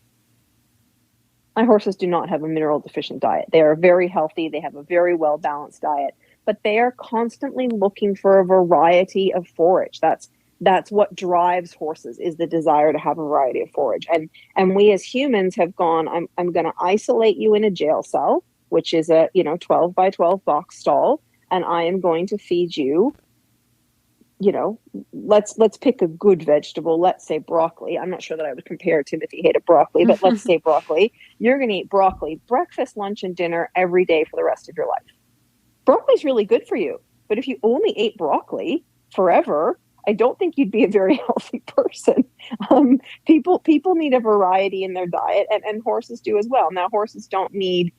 My horses do not have a mineral deficient diet. They are very healthy. They have a very well-balanced diet, but they are constantly looking for a variety of forage. That's what drives horses, is the desire to have a variety of forage. And we as humans have gone, I'm going to isolate you in a jail cell, which is a 12 by 12 box stall, and I am going to feed you, let's pick a good vegetable. Let's say broccoli. I'm not sure that I would compare Timothy Hay to broccoli, but let's say broccoli. You're going to eat broccoli breakfast, lunch, and dinner every day for the rest of your life. Broccoli is really good for you, but if you only ate broccoli forever, I don't think you'd be a very healthy person. People need a variety in their diet, and horses do as well. Now, horses don't need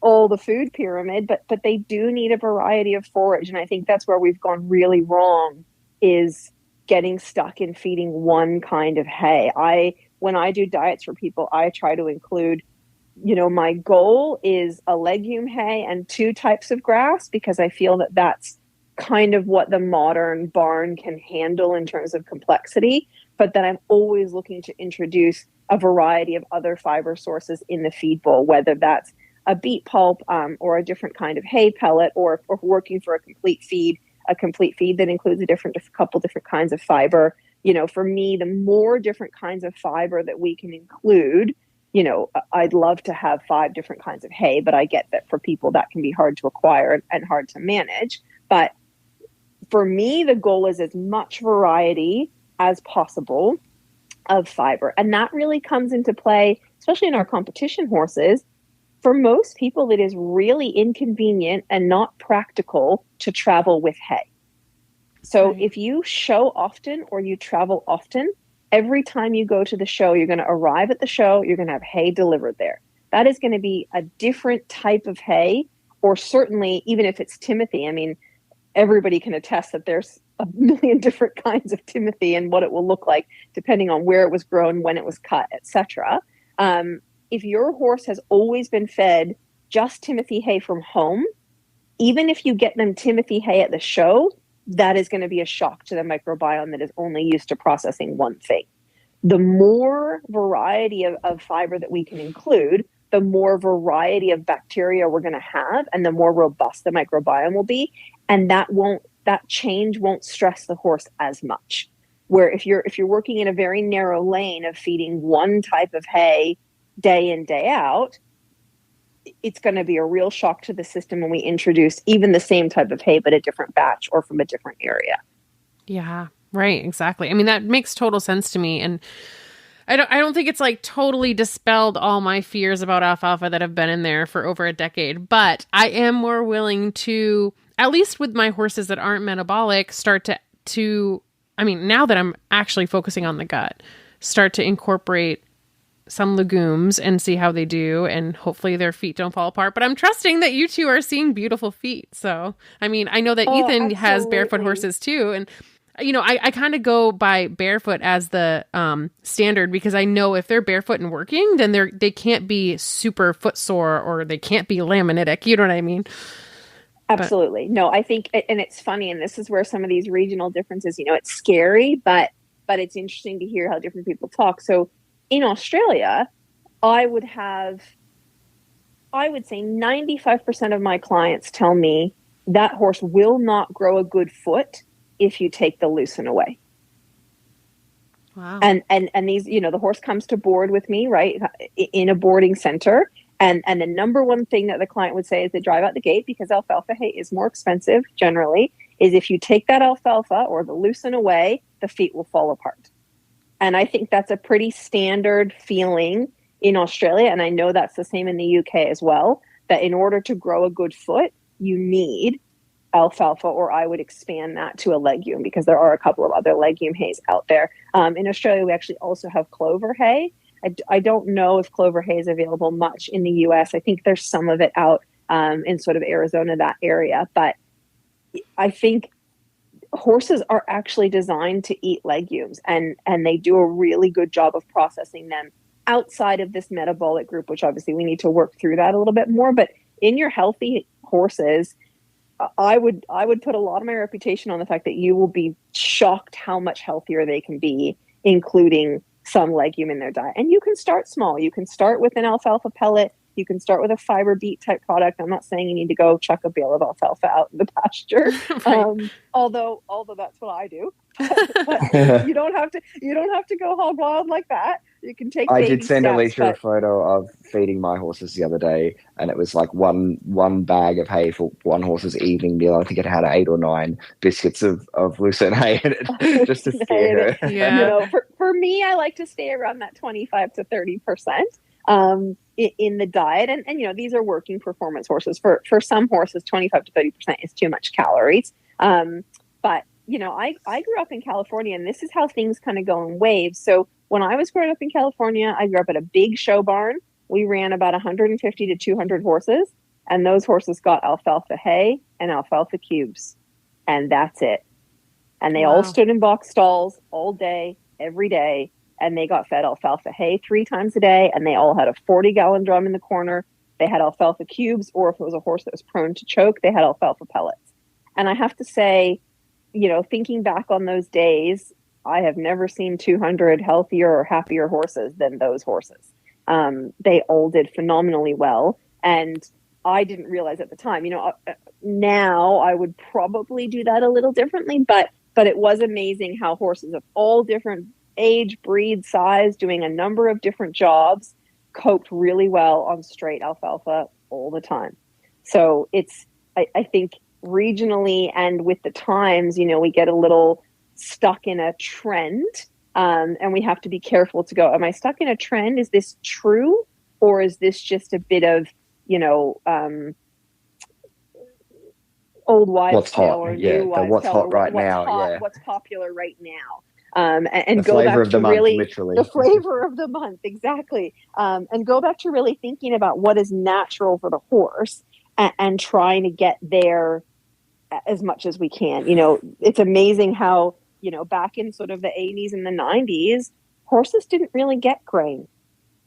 all the food pyramid, but they do need a variety of forage. And I think that's where we've gone really wrong, is getting stuck in feeding one kind of hay. When I do diets for people, I try to include, my goal is a legume hay and 2 types of grass, because I feel that that's kind of what the modern barn can handle in terms of complexity. But then I'm always looking to introduce a variety of other fiber sources in the feed bowl, whether that's a beet pulp or a different kind of hay pellet, or working for a complete feed that includes a couple different kinds of fiber. For me, the more different kinds of fiber that we can include, I'd love to have 5 different kinds of hay, but I get that for people that can be hard to acquire and hard to manage. But for me, the goal is as much variety as possible of fiber. And that really comes into play, especially in our competition horses. For most people, it is really inconvenient and not practical to travel with hay. So if you show often or you travel often, every time you go to the show, you're going to arrive at the show, you're going to have hay delivered there. That is going to be a different type of hay, or certainly, even if it's Timothy, everybody can attest that there's a million different kinds of Timothy and what it will look like depending on where it was grown, when it was cut, etc. If your horse has always been fed just Timothy hay from home, even if you get them Timothy hay at the show, that is going to be a shock to the microbiome that is only used to processing one thing. The more variety of fiber that we can include, the more variety of bacteria we're going to have, and the more robust the microbiome will be. And that change won't stress the horse as much. Where if you're working in a very narrow lane of feeding one type of hay day in, day out, it's going to be a real shock to the system when we introduce even the same type of hay, but a different batch or from a different area. Yeah, right. Exactly. That makes total sense to me. And I don't think it's like totally dispelled all my fears about alfalfa that have been in there for over a decade, but I am more willing to, at least with my horses that aren't metabolic, start to now that I'm actually focusing on the gut, start to incorporate some legumes and see how they do, and hopefully their feet don't fall apart. But I'm trusting that you two are seeing beautiful feet. So, I know that Ethan absolutely has barefoot horses too. And, I kind of go by barefoot as the standard, because I know if they're barefoot and working, then they can't be super footsore, or they can't be laminitic. You know what I mean? Absolutely. No, I think, and it's funny, and this is where some of these regional differences, it's scary, but it's interesting to hear how different people talk. So in Australia, I would say 95% of my clients tell me that horse will not grow a good foot if you take the lucerne away. Wow. And these, the horse comes to board with me, right, in a boarding center, And the number one thing that the client would say as they drive out the gate, because alfalfa hay is more expensive generally, is if you take that alfalfa or the lucerne away, the feet will fall apart. And I think that's a pretty standard feeling in Australia. And I know that's the same in the UK as well, that in order to grow a good foot, you need alfalfa, or I would expand that to a legume, because there are a couple of other legume hays out there. In Australia, we actually also have clover hay. I don't know if clover hay is available much in the US. I think there's some of it out in sort of Arizona, that area. But I think horses are actually designed to eat legumes, and they do a really good job of processing them outside of this metabolic group, which obviously we need to work through that a little bit more. But in your healthy horses, I would put a lot of my reputation on the fact that you will be shocked how much healthier they can be, including some legume in their diet. And you can start small. You can start with an alfalfa pellet. You can start with a fiber beet type product. I'm not saying you need to go chuck a bale of alfalfa out in the pasture, right. Although that's what I do. But you don't have to go hog wild like that. You can take. I did send Alicia a photo of feeding my horses the other day, and it was like one bag of hay for one horse's evening meal. I think it had 8 or 9 biscuits of lucerne hay in it, just to scare her. Yeah. For me, I like to stay around that 25 to 30%. In the diet, and these are working performance horses. For some horses, 25 to 30% is too much calories. But I grew up in California, and this is how things kind of go in waves. So when I was growing up in California, I grew up at a big show barn. We ran about 150 to 200 horses, and those horses got alfalfa hay and alfalfa cubes, and that's it. And they all stood in box stalls all day, every day, and they got fed alfalfa hay 3 times a day, and they all had a 40-gallon drum in the corner. They had alfalfa cubes, or if it was a horse that was prone to choke, they had alfalfa pellets. And I have to say, thinking back on those days, I have never seen 200 healthier or happier horses than those horses. They all did phenomenally well. And I didn't realize at the time, now I would probably do that a little differently, but it was amazing how horses of all different age, breed, size, doing a number of different jobs, coped really well on straight alfalfa all the time. So I think regionally and with the times, we get a little stuck in a trend, and we have to be careful to go, am I stuck in a trend? Is this true? Or is this just a bit of, old wives' tale or new wives' tale? What's hot right now? What's popular right now? And the go flavor back of the to month, really literally. The flavor of the month, exactly. And go back to really thinking about what is natural for the horse, and trying to get there as much as we can. It's amazing how, back in sort of the 80s and the 90s, horses didn't really get grain.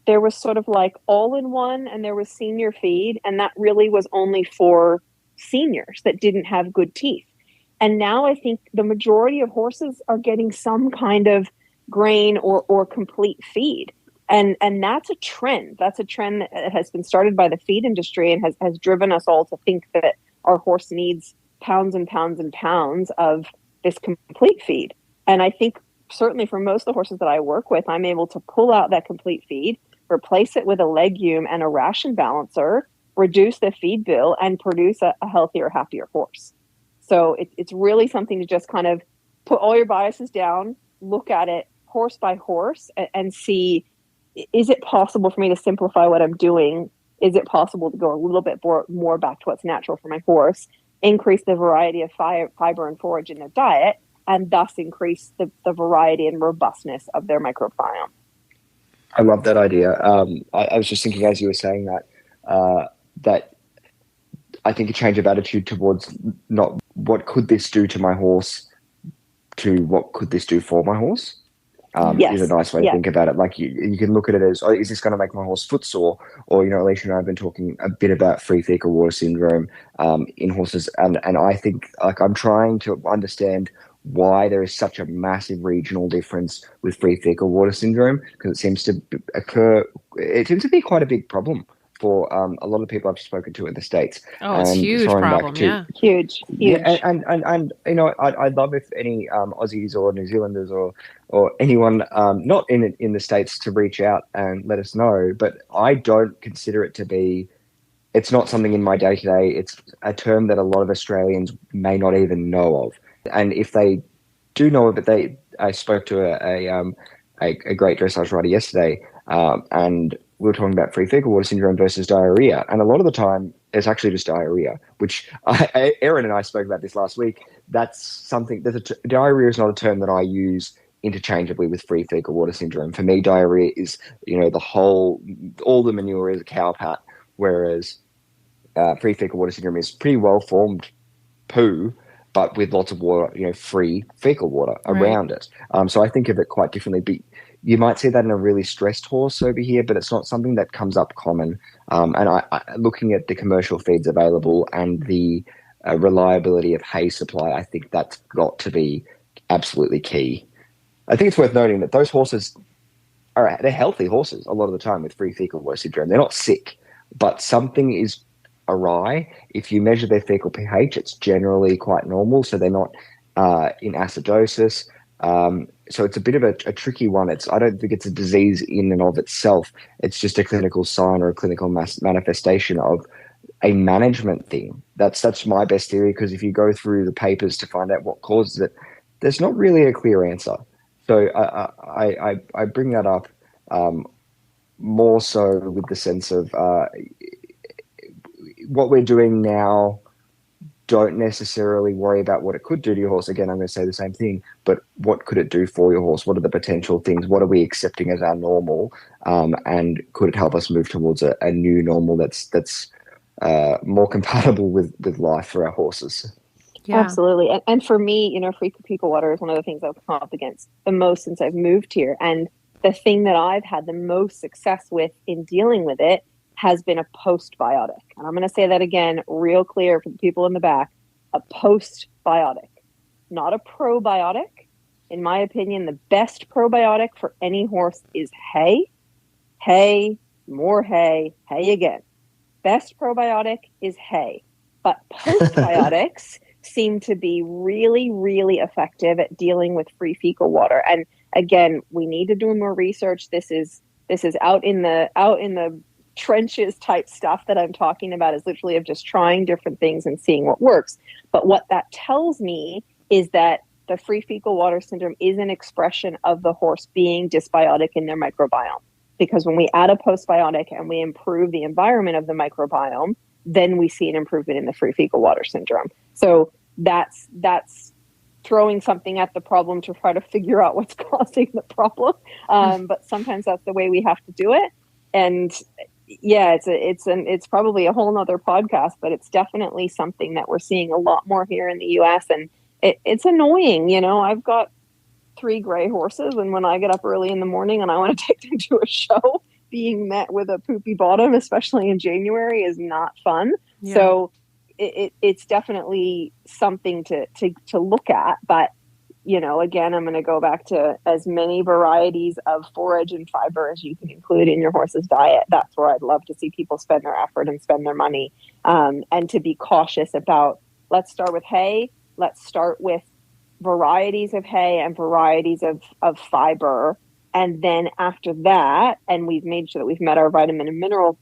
There was sort of like all in one, and there was senior feed, and that really was only for seniors that didn't have good teeth. And now I think the majority of horses are getting some kind of grain or complete feed. And that's a trend. That's a trend that has been started by the feed industry and has driven us all to think that our horse needs pounds and pounds and pounds of this complete feed. And I think certainly for most of the horses that I work with, I'm able to pull out that complete feed, replace it with a legume and a ration balancer, reduce the feed bill, and produce a healthier, happier horse. So it's really something to just kind of put all your biases down, look at it horse by horse, and see, is it possible for me to simplify what I'm doing? Is it possible to go a little bit more back to what's natural for my horse, increase the variety of fiber and forage in their diet, and thus increase the variety and robustness of their microbiome? I love that idea. I was just thinking as you were saying that, that I think a change of attitude towards not what could this do to my horse to what could this do for my horse is a nice way to think about it. Like you can look at it as, is this going to make my horse footsore? Or, Alicia and I have been talking a bit about free fecal water syndrome in horses. And I think I'm trying to understand why there is such a massive regional difference with free fecal water syndrome, because it seems to occur. It seems to be quite a big problem for a lot of people I've spoken to in the States. Oh, it's a And huge throwing back problem. to- Yeah. Huge. Yeah, and I'd love if any Aussies or New Zealanders or anyone not in the States to reach out and let us know. But I don't consider it to be. It's not something in my day to day. It's a term that a lot of Australians may not even know of, and if they do know of it, I spoke to a great dressage rider yesterday, and we were talking about free fecal water syndrome versus diarrhea, and a lot of the time it's actually just diarrhea. Which Erin and I spoke about this last week. That's something. Diarrhea is not a term that I use interchangeably with free fecal water syndrome. For me, diarrhea is all the manure is a cow pat, whereas free fecal water syndrome is pretty well formed poo, but with lots of water, free fecal water around it. So I think of it quite differently. But you might see that in a really stressed horse over here, but it's not something that comes up common. And I looking at the commercial feeds available and the reliability of hay supply, I think that's got to be absolutely key. I think it's worth noting that those horses they're healthy horses a lot of the time with free fecal water syndrome. They're not sick, but something is awry. If you measure their fecal pH, it's generally quite normal, so they're not in acidosis. So it's a bit of a tricky one. I don't think it's a disease in and of itself. It's just a clinical sign or a clinical manifestation of a management thing. That's my best theory, because if you go through the papers to find out what causes it, there's not really a clear answer. So I bring that up more so with the sense of what we're doing now. Don't necessarily worry about what it could do to your horse. Again, I'm going to say the same thing, but what could it do for your horse? What are the potential things? What are we accepting as our normal? And could it help us move towards a new normal that's more compatible with life for our horses? Yeah. Absolutely. And for me, free fecal water is one of the things I've come up against the most since I've moved here. And the thing that I've had the most success with in dealing with it has been a postbiotic. And I'm going to say that again, real clear for the people in the back, a postbiotic, not a probiotic. In my opinion, the best probiotic for any horse is hay, more hay again. Best probiotic is hay. But postbiotics seem to be really, really effective at dealing with free fecal water. And again, we need to do more research. This is out in the trenches type stuff that I'm talking about, is literally of just trying different things and seeing what works. But what that tells me is that the free fecal water syndrome is an expression of the horse being dysbiotic in their microbiome. Because when we add a postbiotic and we improve the environment of the microbiome, then we see an improvement in the free fecal water syndrome. So that's throwing something at the problem to try to figure out what's causing the problem. But sometimes that's the way we have to do it. And yeah, it's probably a whole nother podcast, but it's definitely something that we're seeing a lot more here in the US. And it's annoying. I've got 3 gray horses, and when I get up early in the morning and I want to take them to a show, being met with a poopy bottom, especially in January, is not fun. Yeah. So it's definitely something to look at. But, again, I'm going to go back to as many varieties of forage and fiber as you can include in your horse's diet. That's where I'd love to see people spend their effort and spend their money, and to be cautious about, let's start with hay. Let's start with varieties of hay and varieties of fiber. And then after that, and we've made sure that we've met our vitamin and mineral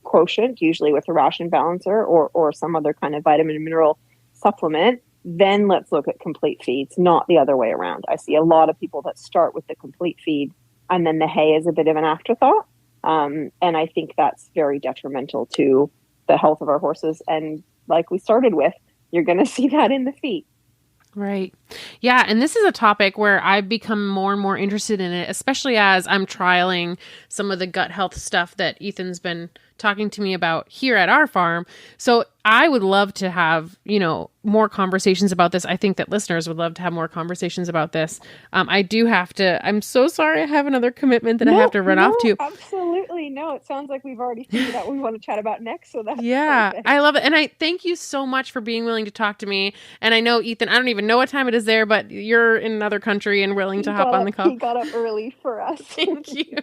quotient, usually with a ration balancer or some other kind of vitamin and mineral supplement, then let's look at complete feeds, not the other way around. I see a lot of people that start with the complete feed and then the hay is a bit of an afterthought. And I think that's very detrimental to the health of our horses. And like we started with, you're going to see that in the feet. Right. Yeah. And this is a topic where I've become more and more interested in it, especially as I'm trialing some of the gut health stuff that Ethan's been talking to me about here at our farm. So I would love to have, more conversations about this. I think that listeners would love to have more conversations about this. I'm so sorry. I have another commitment that I have to run off to. Absolutely. No, it sounds like we've already figured out what we want to chat about next. So that's yeah, perfect. I love it. And I thank you so much for being willing to talk to me. And I know, Ethan, I don't even know what time it is was there, but you're in another country and willing to hop on the call. He got up early for us. Thank you.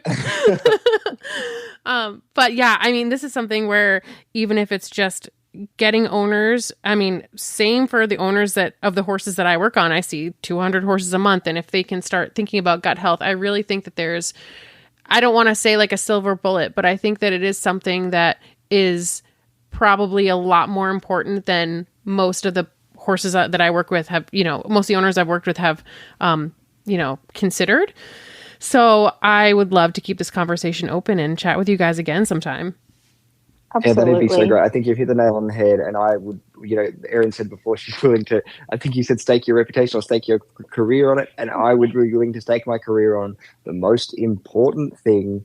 But yeah, I mean, this is something where even if it's just getting owners, I mean, same for the owners of the horses that I work on. I see 200 horses a month. And if they can start thinking about gut health, I really think that I don't want to say like a silver bullet, but I think that it is something that is probably a lot more important than most of the horses that I work with have, most of the owners I've worked with have, considered. So I would love to keep this conversation open and chat with you guys again sometime. Absolutely. Yeah, that'd be so great. I think you've hit the nail on the head. And I would, Erin said before she's willing to, I think you said stake your reputation or stake your career on it. And I would be willing to stake my career on the most important thing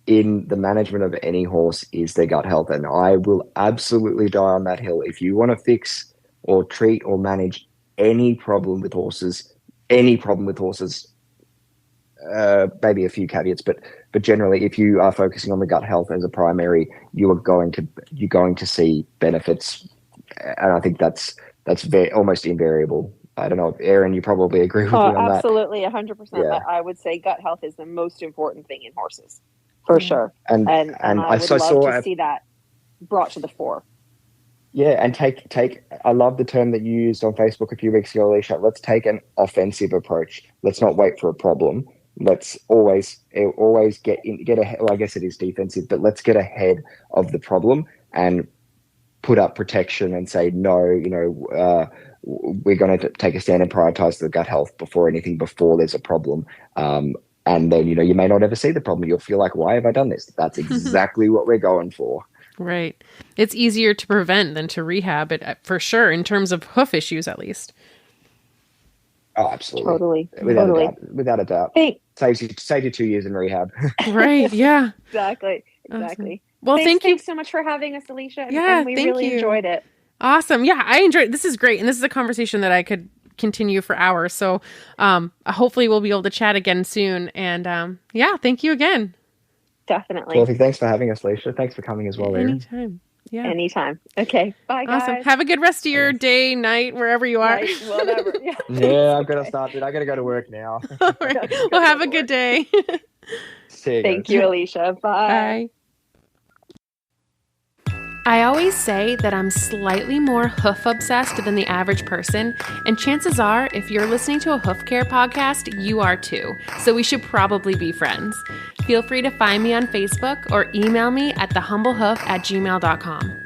in the management of any horse is their gut health. And I will absolutely die on that hill. If you want to fix or treat or manage any problem with horses, maybe a few caveats, but generally, if you are focusing on the gut health as a primary, you're going to see benefits, and I think that's almost invariable. I don't know if Erin, you probably agree with me on that. Absolutely, 100%. I would say gut health is the most important thing in horses, for sure. And I would love to see that brought to the fore. Yeah, and take. I love the term that you used on Facebook a few weeks ago, Alicia. Let's take an offensive approach. Let's not wait for a problem. Let's always get ahead. Well, I guess it is defensive, but let's get ahead of the problem and put up protection and say no. We're going to take a stand and prioritize the gut health before there's a problem. And then you may not ever see the problem. You'll feel like, why have I done this? That's exactly what we're going for. Right. It's easier to prevent than to rehab it, for sure, in terms of hoof issues, at least. Oh, absolutely. Totally. Without a doubt. Saves you 2 years in rehab. Right. Yeah. Exactly. Awesome. Well, thanks so much for having us, Alicia. Yeah, we really enjoyed it. Awesome. Yeah, I enjoyed it. This is great. And this is a conversation that I could continue for hours. So hopefully we'll be able to chat again soon. And thank you again. Definitely. Perfect. Thanks for having us, Alicia. Thanks for coming as well, Erin. Anytime. Yeah. Anytime. Okay. Bye, guys. Awesome. Have a good rest of your day, night, wherever you are. Night, whatever. Yeah. Yeah, I'm going to start it. I got to go to work now. All right. Well, have a good day. Thank you, Alicia. Bye. I always say that I'm slightly more hoof obsessed than the average person, and chances are, if you're listening to a hoof care podcast, you are too. So we should probably be friends. Feel free to find me on Facebook or email me at thehumblehoof@gmail.com.